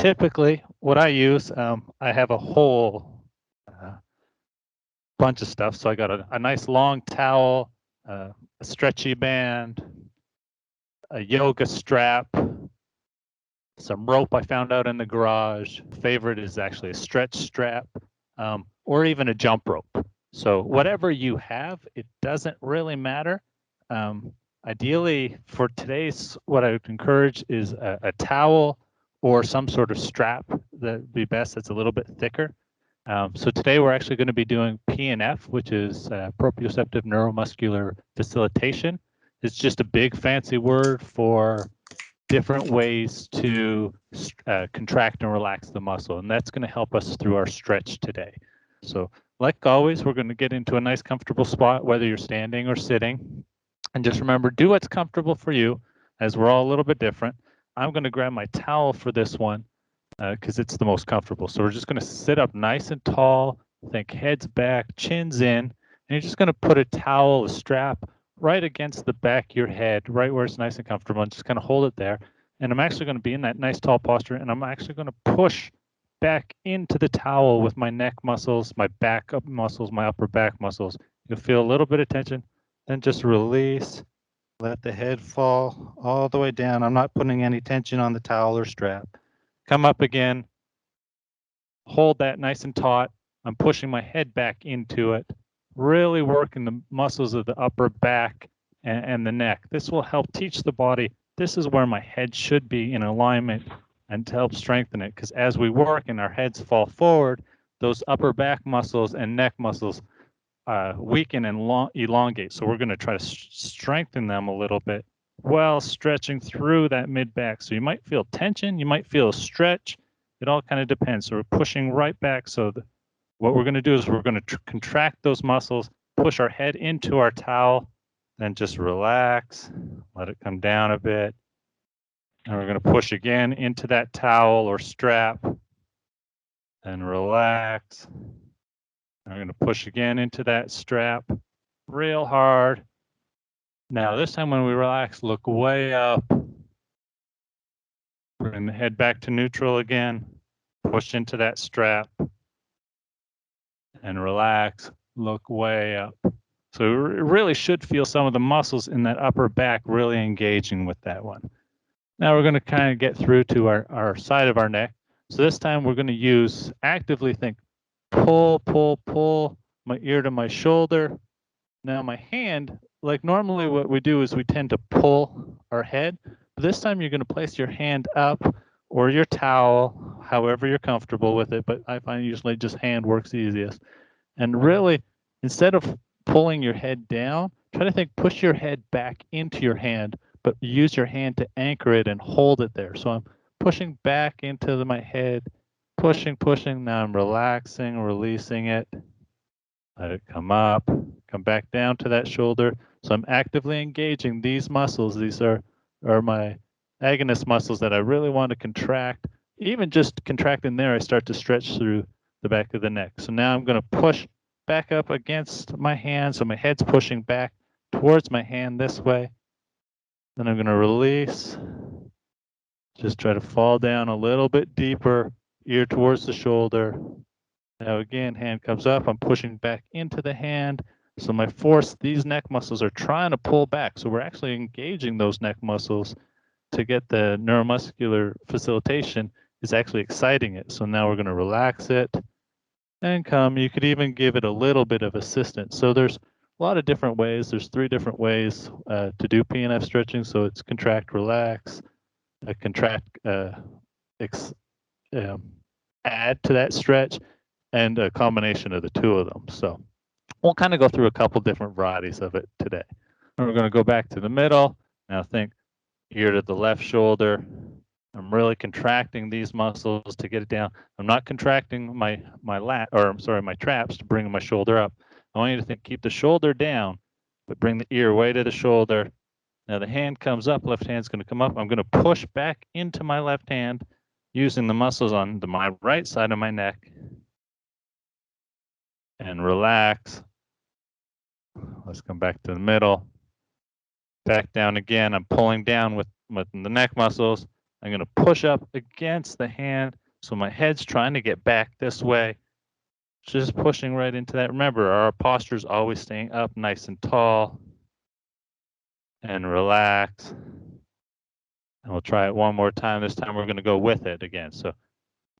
typically what I use, I have a whole bunch of stuff. So I got a nice long towel, a stretchy band, a yoga strap, some rope I found out in the garage. Favorite is actually a stretch strap, or even a jump rope. So whatever you have, it doesn't really matter. Ideally, for today's, what I would encourage is a towel or some sort of strap that'd be best that's a little bit thicker. So today we're actually going to be doing PNF, which is proprioceptive neuromuscular facilitation. It's just a big fancy word for different ways to contract and relax the muscle, and that's going to help us through our stretch today. So like always, we're going to get into a nice comfortable spot, whether you're standing or sitting. And just remember, do what's comfortable for you, as we're all a little bit different. I'm going to grab my towel for this one because it's the most comfortable. So we're just going to sit up nice and tall, think heads back, chins in, and you're just going to put a towel, a strap, right against the back of your head, right where it's nice and comfortable, and just kind of hold it there. And I'm actually going to be in that nice tall posture, and I'm actually going to push back into the towel with my neck muscles, my back up muscles, my upper back muscles. You'll feel a little bit of tension, then just release. Let the head fall all the way down. I'm not putting any tension on the towel or strap. Come up again. Hold that nice and taut. I'm pushing my head back into it, really working the muscles of the upper back and the neck. This will help teach the body this is where my head should be in alignment, and to help strengthen it. Because as we work and our heads fall forward, those upper back muscles and neck muscles weaken and elongate. So we're going to try to strengthen them a little bit while stretching through that mid back. So you might feel tension, you might feel a stretch. It all kind of depends. So we're pushing right back. So what we're going to do is we're going to contract those muscles, push our head into our towel, then just relax, let it come down a bit. And we're going to push again into that towel or strap, and relax. And we're going to push again into that strap real hard. Now this time when we relax, look way up. Bring the head back to neutral again. Push into that strap. And relax, look way up. So it really should feel some of the muscles in that upper back really engaging with that one. Now we're going to kind of get through to our side of our neck. So this time we're going to use actively think, pull, pull, pull, my ear to my shoulder. Now my hand, like normally what we do is we tend to pull our head. But this time you're going to place your hand up or your towel, however you're comfortable with it. But I find usually just hand works easiest. And really, instead of pulling your head down, try to think, push your head back into your hand, but use your hand to anchor it and hold it there. So I'm pushing back into my head, pushing, pushing. Now I'm relaxing, releasing it. Let it come up, come back down to that shoulder. So I'm actively engaging these muscles. These are my agonist muscles that I really want to contract. Even just contracting there, I start to stretch through the back of the neck. So now I'm going to push back up against my hand. So my head's pushing back towards my hand this way. Then I'm going to release. Just try to fall down a little bit deeper, ear towards the shoulder. Now again, hand comes up. I'm pushing back into the hand. So my force, these neck muscles are trying to pull back. So we're actually engaging those neck muscles to get the neuromuscular facilitation is actually exciting it. So now we're going to relax it and come. You could even give it a little bit of assistance. So there's a lot of different ways. There's 3 different ways to do PNF stretching. So it's contract, relax, contract, add to that stretch, and a combination of the 2 of them. So we'll kind of go through a couple different varieties of it today. And we're going to go back to the middle. Now think ear to the left shoulder. I'm really contracting these muscles to get it down. I'm not contracting my traps to bring my shoulder up. I want you to think, keep the shoulder down, but bring the ear way to the shoulder. Now the hand comes up, left hand's going to come up. I'm going to push back into my left hand using the muscles on my right side of my neck. And relax. Let's come back to the middle. Back down again. I'm pulling down with the neck muscles. I'm going to push up against the hand. So my head's trying to get back this way. Just pushing right into that. Remember, our posture is always staying up nice and tall. And relax. And we'll try it one more time. This time we're going to go with it again. So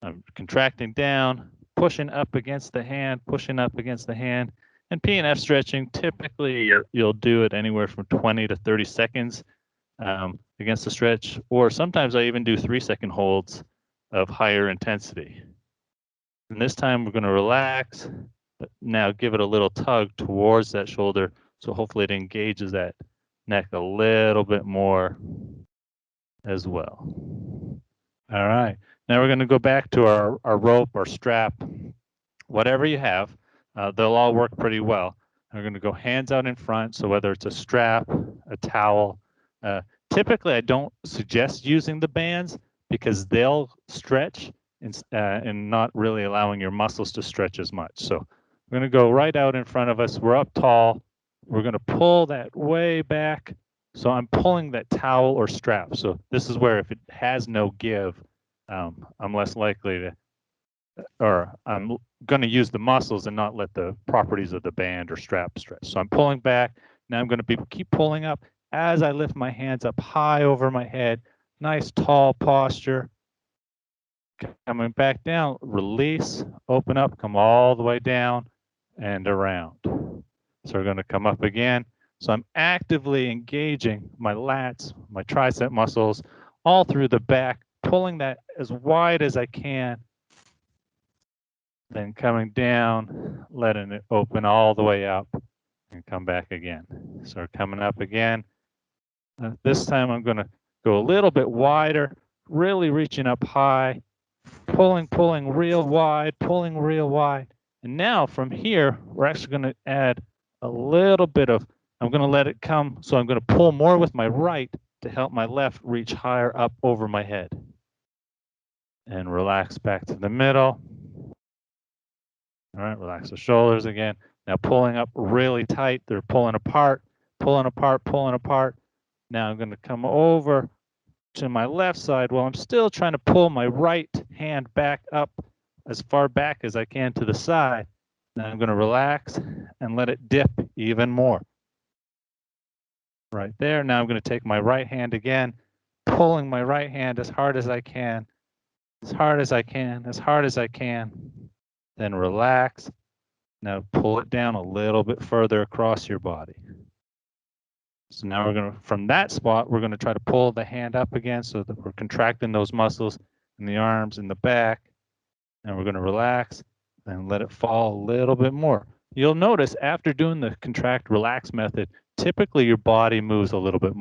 I'm contracting down, pushing up against the hand, pushing up against the hand. And PNF stretching, typically you'll do it anywhere from 20 to 30 seconds against the stretch, or sometimes I even do 3-second holds of higher intensity. And this time we're going to relax, but now give it a little tug towards that shoulder, so hopefully it engages that neck a little bit more as well. All right, now we're going to go back to our rope or strap, whatever you have. They'll all work pretty well. We're going to go hands out in front, so whether it's a strap, a towel. Typically, I don't suggest using the bands because they'll stretch and not really allowing your muscles to stretch as much. So we're going to go right out in front of us. We're up tall. We're going to pull that way back. So I'm pulling that towel or strap. So this is where if it has no give, I'm less likely to, or I'm going to use the muscles and not let the properties of the band or strap stretch. So I'm pulling back. Now I'm going to keep pulling up as I lift my hands up high over my head. Nice tall posture. Coming back down, release, open up, come all the way down and around. So we're going to come up again. So I'm actively engaging my lats, my tricep muscles, all through the back, pulling that as wide as I can. Then coming down, letting it open all the way up and come back again. So we're coming up again. This time I'm going to go a little bit wider, really reaching up high, pulling real wide, pulling real wide. And now from here, we're actually going to add a little bit of, I'm going to let it come. So I'm going to pull more with my right to help my left reach higher up over my head. And relax back to the middle. All right, relax the shoulders again. Now pulling up really tight. They're pulling apart, pulling apart, pulling apart. Now I'm going to come over to my left side while I'm still trying to pull my right hand back up as far back as I can to the side. Now I'm going to relax and let it dip even more. Right there. Now I'm going to take my right hand again, pulling my right hand as hard as I can, as hard as I can, as hard as I can. Then relax. Now pull it down a little bit further across your body. So now we're going to, from that spot, we're going to try to pull the hand up again so that we're contracting those muscles in the arms and the back. And we're going to relax and let it fall a little bit more. You'll notice after doing the contract relax method, typically your body moves a little bit,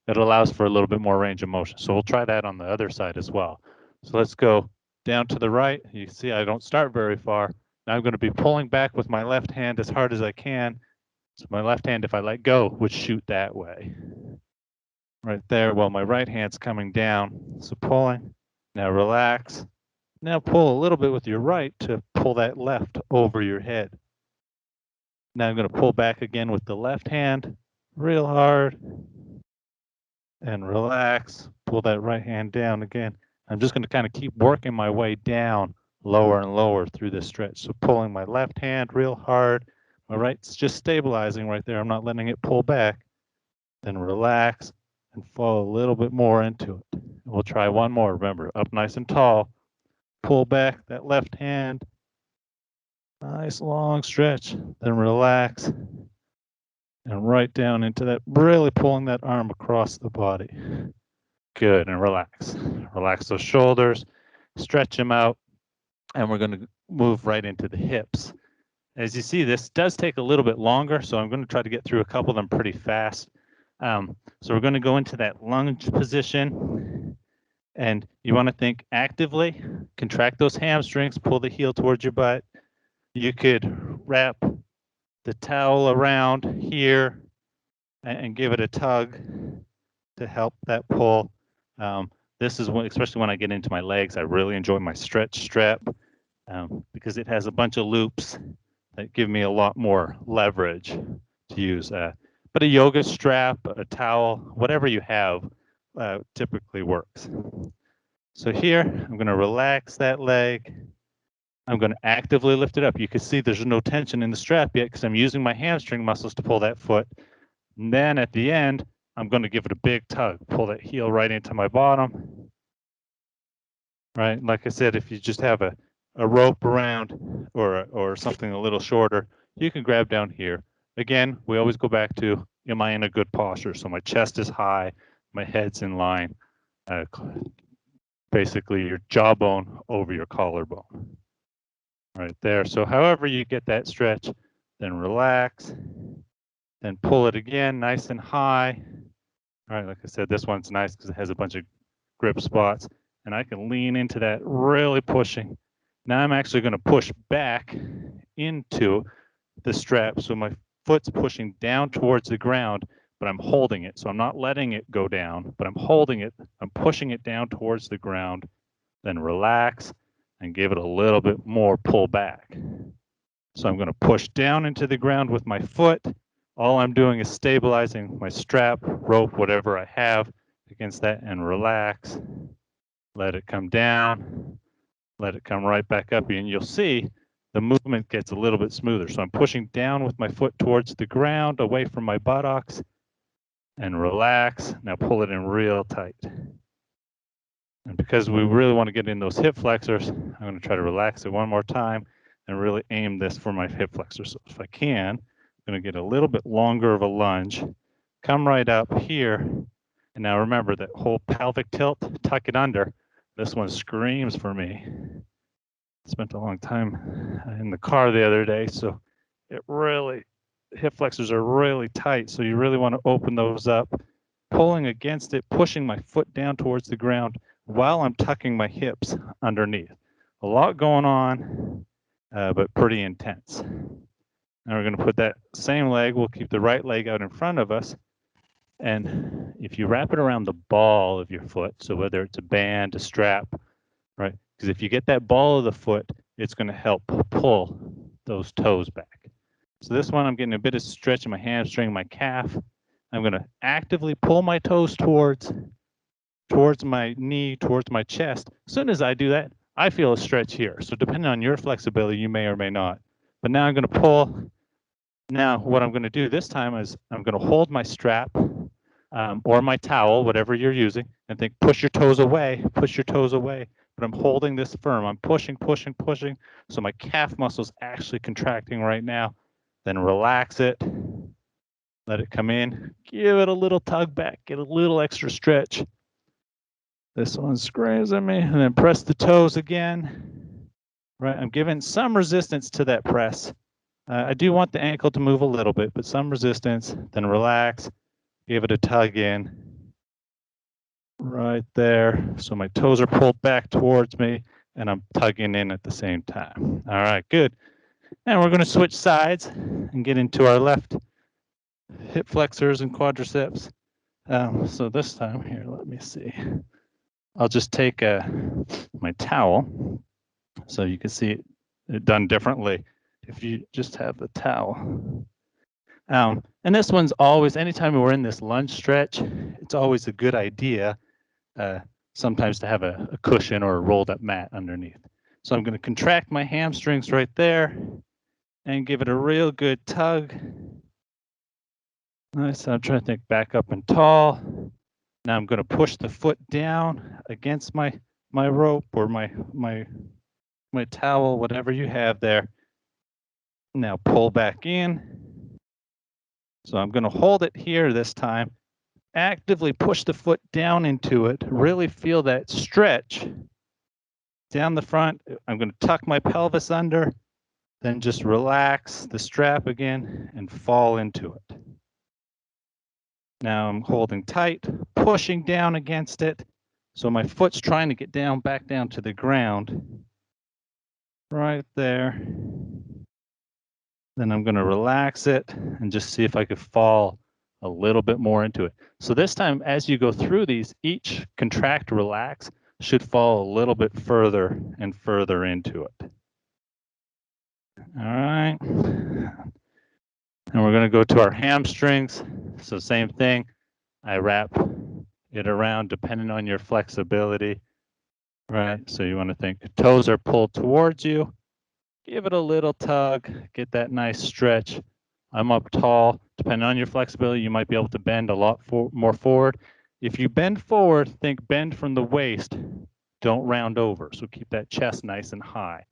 it allows for a little bit more range of motion. So we'll try that on the other side as well. So let's go down to the right. You see I don't start very far. Now I'm going to be pulling back with my left hand as hard as I can. So my left hand, if I let go, would shoot that way. Right there, while my right hand's coming down. So pulling. Now relax. Now pull a little bit with your right to pull that left over your head. Now I'm going to pull back again with the left hand, real hard. And relax. Pull that right hand down again. I'm just going to kind of keep working my way down, lower and lower through this stretch. So pulling my left hand real hard. My right's just stabilizing right there. I'm not letting it pull back. Then relax and fall a little bit more into it. We'll try one more. Remember, up nice and tall. Pull back that left hand. Nice long stretch. Then relax. And right down into that, really pulling that arm across the body. Good, and relax. Relax those shoulders. Stretch them out. And we're going to move right into the hips. As you see, this does take a little bit longer, so I'm going to try to get through a couple of them pretty fast. So we're going to go into that lunge position, and you want to think actively, contract those hamstrings, pull the heel towards your butt. You could wrap the towel around here and give it a tug to help that pull. This is when, especially when I get into my legs, I really enjoy my stretch strap because it has a bunch of loops that give me a lot more leverage to use. But a yoga strap, a towel, whatever you have typically works. So here, I'm going to relax that leg. I'm going to actively lift it up. You can see there's no tension in the strap yet because I'm using my hamstring muscles to pull that foot. And then at the end, I'm going to give it a big tug, pull that heel right into my bottom. Right, like I said, if you just have a rope around or something a little shorter, you can grab down here. Again, we always go back to, am I in a good posture? So my chest is high, my head's in line, basically your jawbone over your collarbone. Right there. So however you get that stretch, then relax, then pull it again nice and high. All right, like I said, this one's nice because it has a bunch of grip spots, and I can lean into that, really pushing. Now I'm actually going to push back into the strap, so my foot's pushing down towards the ground, but I'm holding it. So I'm not letting it go down, but I'm holding it. I'm pushing it down towards the ground, then relax and give it a little bit more pull back. So I'm going to push down into the ground with my foot. All I'm doing is stabilizing my strap, rope, whatever I have against that, and relax. Let it come down. Let it come right back up, and you'll see the movement gets a little bit smoother. So I'm pushing down with my foot towards the ground, away from my buttocks, and relax. Now pull it in real tight. And because we really want to get in those hip flexors, I'm going to try to relax it one more time and really aim this for my hip flexors. So if I can, I'm going to get a little bit longer of a lunge, come right up here. And now remember that whole pelvic tilt, tuck it under. This one screams for me. Spent a long time in the car the other day, so it really, hip flexors are really tight. So you really want to open those up, pulling against it, pushing my foot down towards the ground while I'm tucking my hips underneath. A lot going on, but pretty intense. Now we're going to put that same leg, we'll keep the right leg out in front of us. And if you wrap it around the ball of your foot, so whether it's a band, a strap, right? Because if you get that ball of the foot, it's going to help pull those toes back. So this one, I'm getting a bit of stretch in my hamstring, my calf. I'm going to actively pull my toes towards my knee, towards my chest. As soon as I do that, I feel a stretch here. So depending on your flexibility, you may or may not. But now I'm going to pull. Now what I'm going to do this time is I'm going to hold my strap or my towel, whatever you're using, and think push your toes away, push your toes away. But I'm holding this firm. I'm pushing, pushing, pushing. So my calf muscle's actually contracting right now. Then relax it. Let it come in. Give it a little tug back. Get a little extra stretch. This one screams at me. And then press the toes again. Right, I'm giving some resistance to that press. I do want the ankle to move a little bit, but some resistance. Then relax. Give it a tug in. Right there. So my toes are pulled back towards me, and I'm tugging in at the same time. All right, good. And we're going to switch sides and get into our left hip flexors and quadriceps. So this time here, let me see. I'll just take my towel so you can see it done differently if you just have the towel. And this one's always, anytime we're in this lunge stretch, it's always a good idea sometimes to have a cushion or a rolled up mat underneath. So I'm going to contract my hamstrings right there and give it a real good tug. Nice. I'm trying to think back up and tall. Now I'm going to push the foot down against my rope or my towel, whatever you have there. Now pull back in. So I'm going to hold it here this time. Actively push the foot down into it. Really feel that stretch down the front. I'm going to tuck my pelvis under, then just relax the strap again and fall into it. Now I'm holding tight, pushing down against it. So my foot's trying to get down, back down to the ground. Right there. Then I'm going to relax it and just see if I could fall a little bit more into it. So this time, as you go through these, each contract, relax should fall a little bit further and further into it. All right. And we're going to go to our hamstrings. So same thing. I wrap it around depending on your flexibility, right? So you want to think toes are pulled towards you. Give it a little tug, get that nice stretch. I'm up tall. Depending on your flexibility, you might be able to bend a lot more forward. If you bend forward, think bend from the waist. Don't round over. So keep that chest nice and high.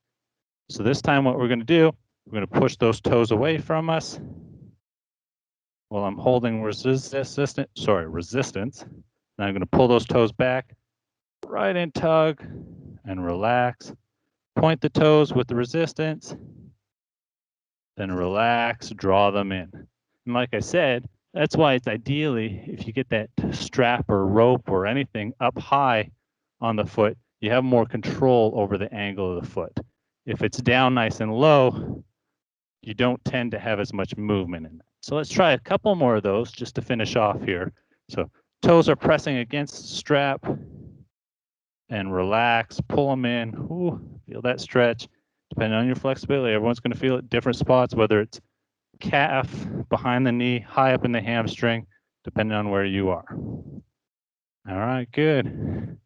So this time what we're going to do, we're going to push those toes away from us. While I'm holding resistance. Now I'm going to pull those toes back, right in tug, and relax. Point the toes with the resistance, then relax, draw them in. And like I said, that's why it's ideally, if you get that strap or rope or anything up high on the foot, you have more control over the angle of the foot. If it's down nice and low, you don't tend to have as much movement in it. So let's try a couple more of those just to finish off here. So toes are pressing against the strap and relax, pull them in. Ooh, feel that stretch. Depending on your flexibility, everyone's going to feel it at different spots, whether it's calf, behind the knee, high up in the hamstring, depending on where you are. All right, good. And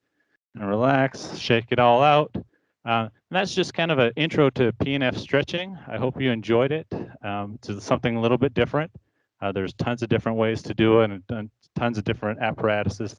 relax, shake it all out. That's just kind of an intro to PNF stretching. I hope you enjoyed it. It's something a little bit different. There's tons of different ways to do it and tons of different apparatuses.